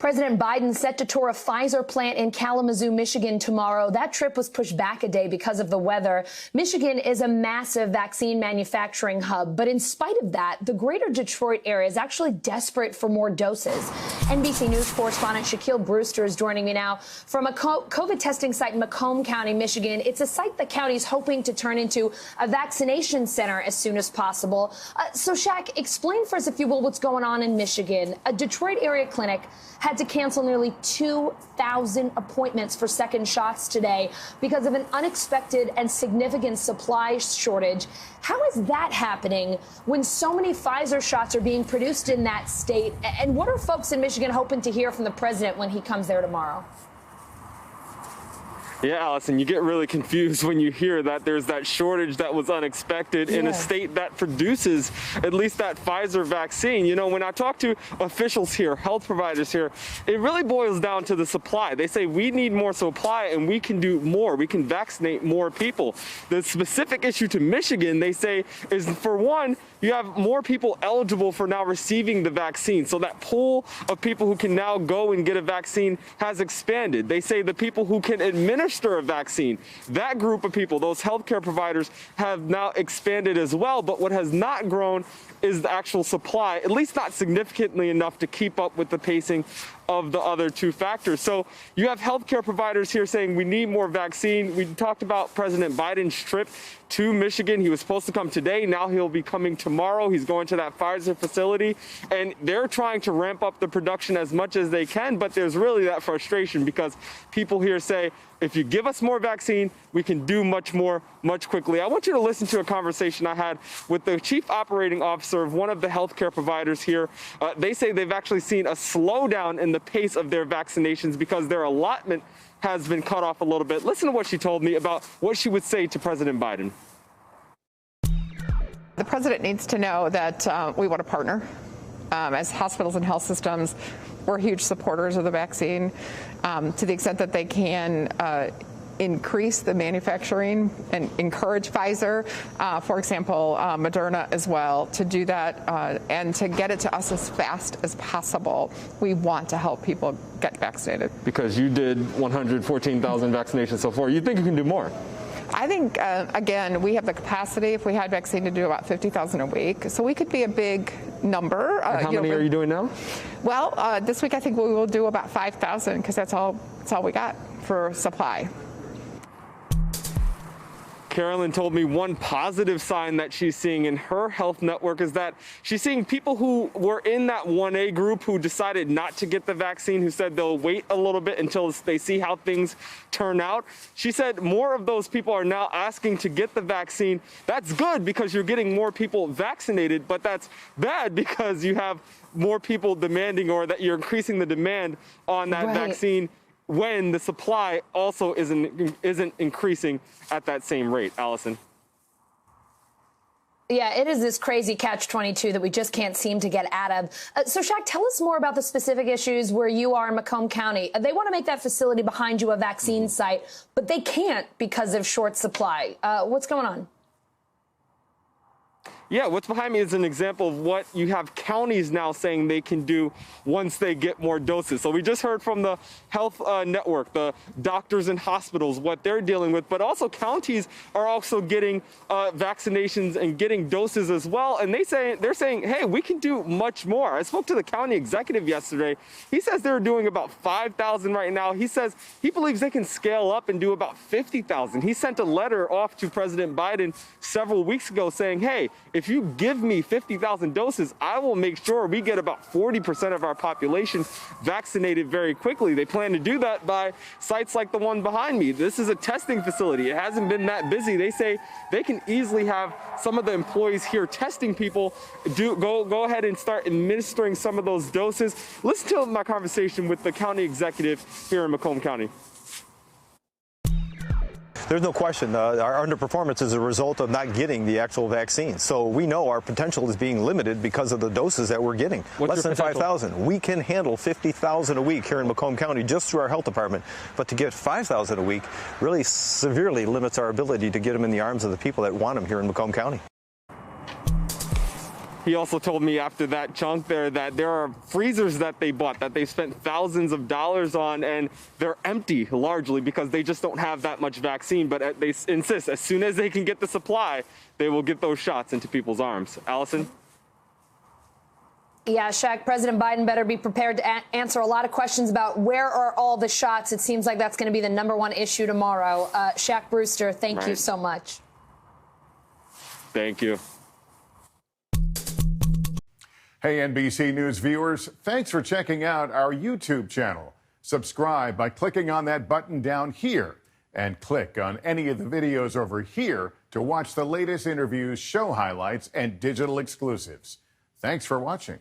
President Biden set to tour a Pfizer plant in Kalamazoo, Michigan tomorrow. That trip was pushed back a day because of the weather. Michigan is a massive vaccine manufacturing hub, but in spite of that, the greater Detroit area is actually desperate for more doses. NBC News correspondent Shaquille Brewster is joining me now from a COVID testing site in Macomb County, Michigan. It's a site the county is hoping to turn into a vaccination center as soon as possible. So, Shaq, explain for us, if you will, what's going on in Michigan. A Detroit area clinic had to cancel nearly 2,000 appointments for second shots today because of an unexpected and significant supply shortage. How is that happening when so many Pfizer shots are being produced in that state? And what are folks in Michigan hoping to hear from the president when he comes there tomorrow? Yeah, Allison, you get really confused when you hear that there's that shortage that was unexpected in a state that produces at least that Pfizer vaccine. You know, when I talk to officials here, health providers here, it really boils down to the supply. They say we need more supply and we can do more. We can vaccinate more people. The specific issue to Michigan, they say, is for one, you have more people eligible for now receiving the vaccine. So that pool of people who can now go and get a vaccine has expanded. They say the people who can administer a vaccine, that group of people, those healthcare providers, have now expanded as well. But what has not grown is the actual supply, at least not significantly enough to keep up with the pacing of the other two factors. So you have healthcare providers here saying we need more vaccine. We talked about President Biden's trip to Michigan. He was supposed to come today. Now he'll be coming tomorrow. He's going to that Pfizer facility, and they're trying to ramp up the production as much as they can. But there's really that frustration because people here say, if you give us more vaccine, we can do much more, much quickly. I want you to listen to a conversation I had with the chief operating officer of one of the healthcare providers here. They say they've actually seen a slowdown in the pace of their vaccinations because their allotment has been cut off a little bit. Listen to what she told me about what she would say to President Biden. The president needs to know that we want to partner. As hospitals and health systems, we're huge supporters of the vaccine to the extent that they can increase the manufacturing and encourage Pfizer, for example, Moderna as well, to do that and to get it to us as fast as possible. We want to help people get vaccinated. Because you did 114,000 vaccinations so far, you think you can do more? I think, again, we have the capacity, if we had vaccine, to do about 50,000 a week. So we could be a big number. And how many are you doing now? Well, this week I think we will do about 5,000 because that's all we got for supply. Carolyn told me one positive sign that she's seeing in her health network is that she's seeing people who were in that 1A group who decided not to get the vaccine, who said they'll wait a little bit until they see how things turn out. She said more of those people are now asking to get the vaccine. That's good because you're getting more people vaccinated, but that's bad because you have more people demanding, or that you're increasing the demand on that vaccine when the supply also isn't increasing at that same rate. Allison. Yeah, it is this crazy catch-22 that we just can't seem to get out of. So, Shaq, tell us more about the specific issues where you are in Macomb County. They want to make that facility behind you a vaccine site, but they can't because of short supply. What's going on? Yeah, what's behind me is an example of what you have counties now saying they can do once they get more doses. So we just heard from the health network, the doctors and hospitals, what they're dealing with, but also counties are also getting vaccinations and getting doses as well. And they're saying, hey, we can do much more. I spoke to the county executive yesterday. He says they're doing about 5,000 right now. He says he believes they can scale up and do about 50,000. He sent a letter off to President Biden several weeks ago saying, hey, if you give me 50,000 doses, I will make sure we get about 40% of our population vaccinated very quickly. They plan to do that by sites like the one behind me. This is a testing facility. It hasn't been that busy. They say they can easily have some of the employees here testing people go ahead and start administering some of those doses. Listen to my conversation with the county executive here in Macomb County. There's no question our underperformance is a result of not getting the actual vaccine. So we know our potential is being limited because of the doses that we're getting. Less than 5,000. We can handle 50,000 a week here in Macomb County just through our health department. But to get 5,000 a week really severely limits our ability to get them in the arms of the people that want them here in Macomb County. He also told me after that chunk there that there are freezers that they bought that they spent thousands of dollars on, and they're empty largely because they just don't have that much vaccine. But they insist as soon as they can get the supply, they will get those shots into people's arms. Allison? Yeah, Shaq, President Biden better be prepared to answer a lot of questions about where are all the shots. It seems like that's going to be the #1 issue tomorrow. Shaq Brewster, thank you so much. Thank you. Hey, NBC News viewers, thanks for checking out our YouTube channel. Subscribe by clicking on that button down here and click on any of the videos over here to watch the latest interviews, show highlights, and digital exclusives. Thanks for watching.